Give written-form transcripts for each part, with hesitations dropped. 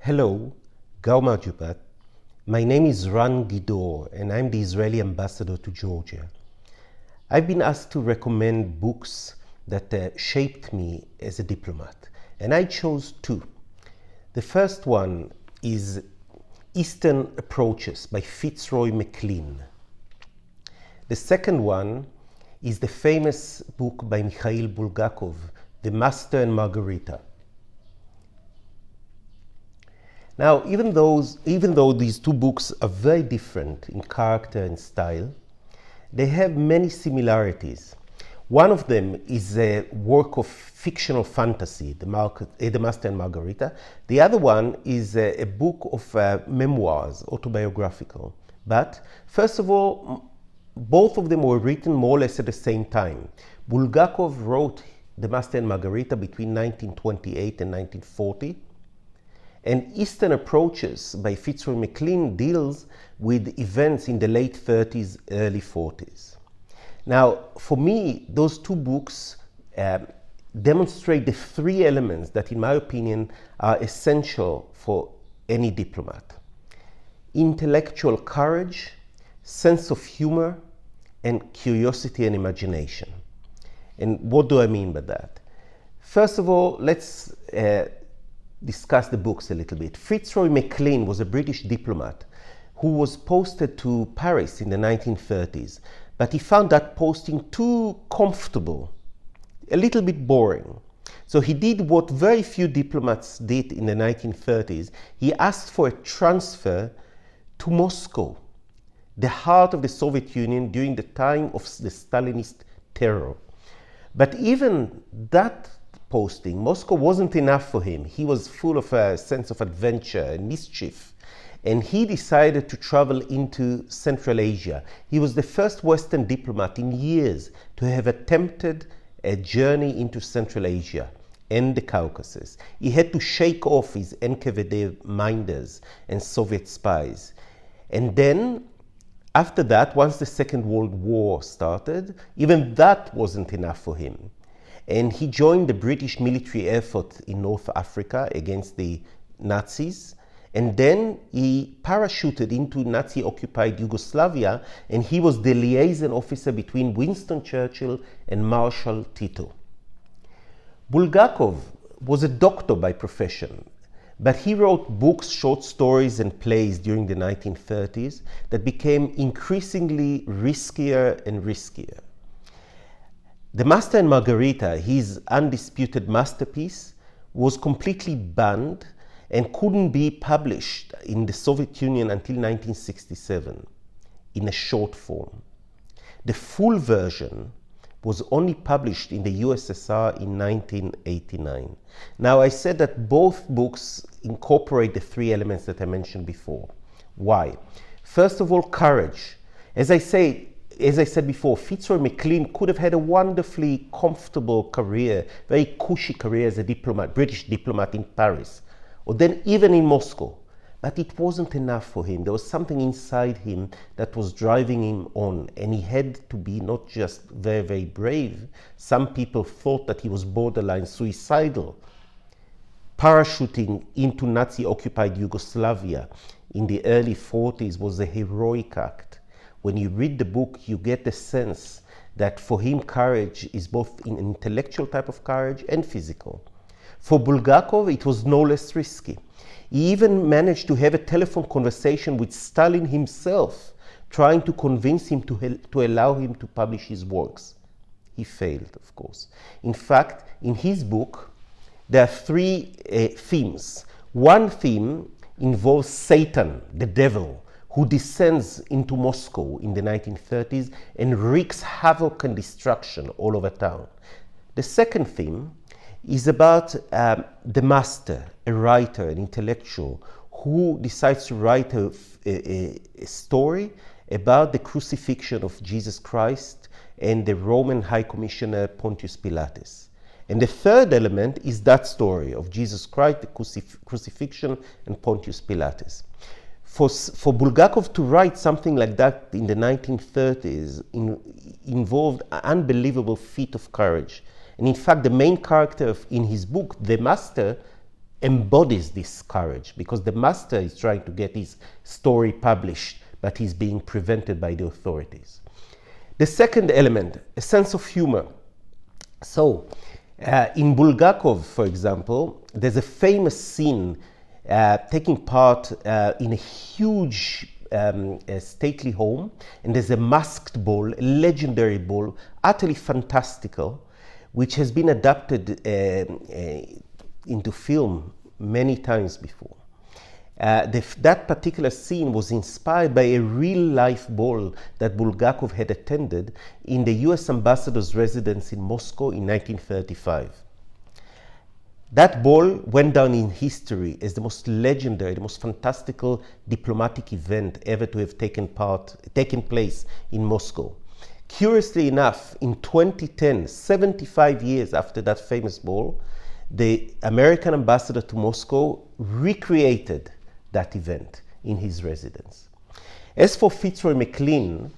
Hello, Gaumarjubat. My name is Gidor, and I'm the Israeli ambassador to Georgia. I've been asked to recommend books that shaped me as a diplomat, and I chose two. The first one is Eastern Approaches by Fitzroy Maclean. The second one is the famous book by Mikhail Bulgakov, The Master and Margarita. Now, even though these two books are very different in character and style, they have many similarities. One of them is a work of fictional fantasy, The Master and Margarita. The other one is a book of memoirs, autobiographical. But first of all, both of them were written more or less at the same time. Bulgakov wrote The Master and Margarita between 1928 and 1940. And Eastern Approaches by Fitzroy Maclean deals with events in the late 30s, early 40s. Now, for me, those two books demonstrate the three elements that, in my opinion, are essential for any diplomat: intellectual courage, sense of humor, and curiosity and imagination. And what do I mean by that? First of all, let's discuss the books a little bit. Fitzroy Maclean was a British diplomat who was posted to Paris in the 1930s, but he found that posting too comfortable, a little bit boring. So he did what very few diplomats did in the 1930s. He asked for a transfer to Moscow, the heart of the Soviet Union during the time of the Stalinist terror. But even that posting, Moscow wasn't enough for him. He was full of a sense of adventure and mischief, and he decided to travel into Central Asia. He was the first Western diplomat in years to have attempted a journey into Central Asia and the Caucasus. He had to shake off his NKVD minders and Soviet spies. And then, after that, once the Second World War started, even that wasn't enough for him. And he joined the British military effort in North Africa against the Nazis. And then he parachuted into Nazi-occupied Yugoslavia, and he was the liaison officer between Winston Churchill and Marshal Tito. Bulgakov was a doctor by profession, but he wrote books, short stories, and plays during the 1930s that became increasingly riskier and riskier. The Master and Margarita, his undisputed masterpiece, was completely banned and couldn't be published in the Soviet Union until 1967 in a short form. The full version was only published in the USSR in 1989. Now, I said that both books incorporate the three elements that I mentioned before. Why? First of all, courage. As I said before, Fitzroy Maclean could have had a wonderfully comfortable career, very cushy career as a diplomat, British diplomat in Paris, or then even in Moscow. But it wasn't enough for him. There was something inside him that was driving him on, and he had to be not just very, very brave. Some people thought that he was borderline suicidal. Parachuting into Nazi-occupied Yugoslavia in the early 40s was a heroic act. When you read the book, you get the sense that for him, courage is both an intellectual type of courage and physical. For Bulgakov, it was no less risky. He even managed to have a telephone conversation with Stalin himself, trying to convince him to allow him to publish his works. He failed, of course. In fact, in his book, there are three themes. One theme involves Satan, the devil, who descends into Moscow in the 1930s and wreaks havoc and destruction all over town. The second theme is about the master, a writer, an intellectual, who decides to write a story about the crucifixion of Jesus Christ and the Roman High Commissioner Pontius Pilatus. And the third element is that story of Jesus Christ, the crucifixion, and Pontius Pilatus. For Bulgakov to write something like that in the 1930s involved an unbelievable feat of courage. And in fact, the main character in his book, The Master, embodies this courage, because the master is trying to get his story published, but he's being prevented by the authorities. The second element, a sense of humor. So, in Bulgakov, for example, there's a famous scene taking part in a huge stately home, and there's a masked ball, a legendary ball, utterly fantastical, which has been adapted into film many times before. That particular scene was inspired by a real-life ball that Bulgakov had attended in the US ambassador's residence in Moscow in 1935. That ball went down in history as the most legendary, the most fantastical diplomatic event ever to have taken place in Moscow. Curiously enough, in 2010, 75 years after that famous ball, the American ambassador to Moscow recreated that event in his residence. As for Fitzroy Maclean,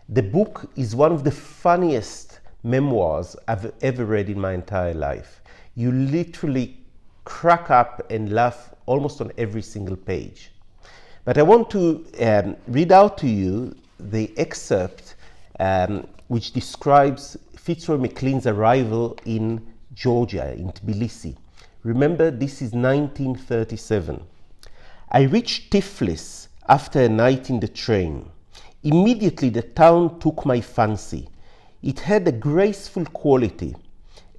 the book is one of the funniest memoirs I've ever read in my entire life. You literally crack up and laugh almost on every single page. But I want to read out to you the excerpt which describes Fitzroy Maclean's arrival in Georgia, in Tbilisi. Remember, this is 1937. I reached Tiflis after a night in the train. Immediately the town took my fancy. It had a graceful quality,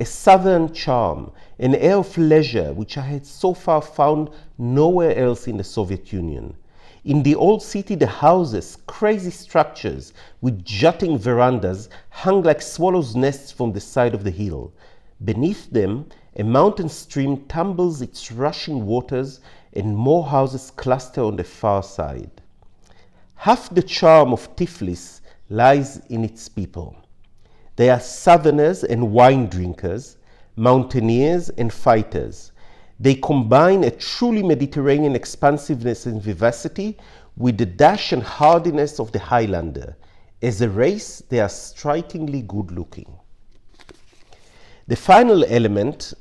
a southern charm, an air of leisure which I had so far found nowhere else in the Soviet Union. In the old city, the houses, crazy structures with jutting verandas, hung like swallows' nests from the side of the hill. Beneath them, a mountain stream tumbles its rushing waters, and more houses cluster on the far side. Half the charm of Tiflis lies in its people. They are southerners and wine drinkers, mountaineers and fighters. They combine a truly Mediterranean expansiveness and vivacity with the dash and hardiness of the Highlander. As a race, they are strikingly good-looking. The final element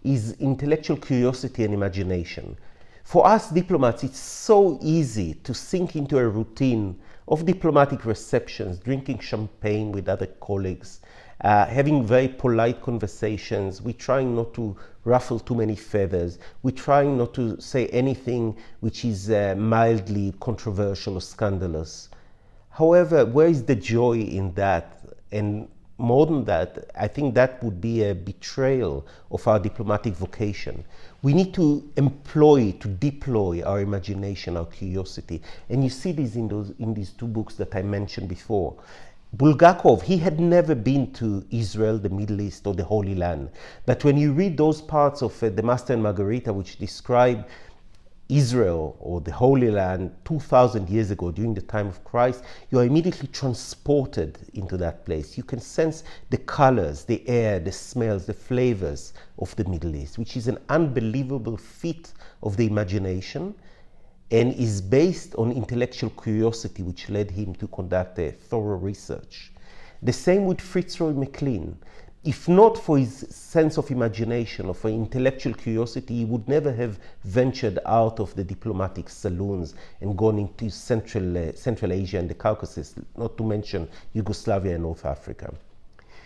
is intellectual curiosity and imagination. For us diplomats, it's so easy to sink into a routine of diplomatic receptions, drinking champagne with other colleagues, having very polite conversations. We're trying not to ruffle too many feathers. We're trying not to say anything which is mildly controversial or scandalous. However, where is the joy in that? And more than that, I think that would be a betrayal of our diplomatic vocation. We need to deploy our imagination, our curiosity. And you see this in these two books that I mentioned before. Bulgakov, he had never been to Israel, the Middle East, or the Holy Land. But when you read those parts of the Master and Margarita which describe Israel or the Holy Land 2,000 years ago during the time of Christ, you are immediately transported into that place. You can sense the colors, the air, the smells, the flavors of the Middle East, which is an unbelievable feat of the imagination and is based on intellectual curiosity, which led him to conduct a thorough research. The same with Fitzroy Maclean. If not for his sense of imagination or for intellectual curiosity, he would never have ventured out of the diplomatic saloons and gone into Central Asia and the Caucasus, not to mention Yugoslavia and North Africa.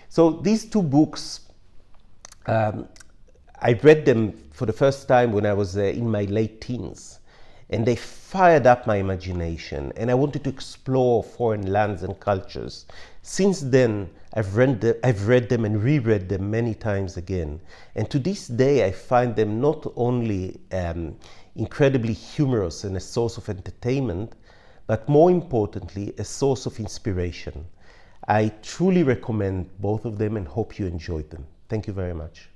So these two books, I read them for the first time when I was in my late teens, and they fired up my imagination, and I wanted to explore foreign lands and cultures. Since then, I've read them and reread them many times again. And to this day, I find them not only incredibly humorous and a source of entertainment, but more importantly, a source of inspiration. I truly recommend both of them and hope you enjoyed them. Thank you very much.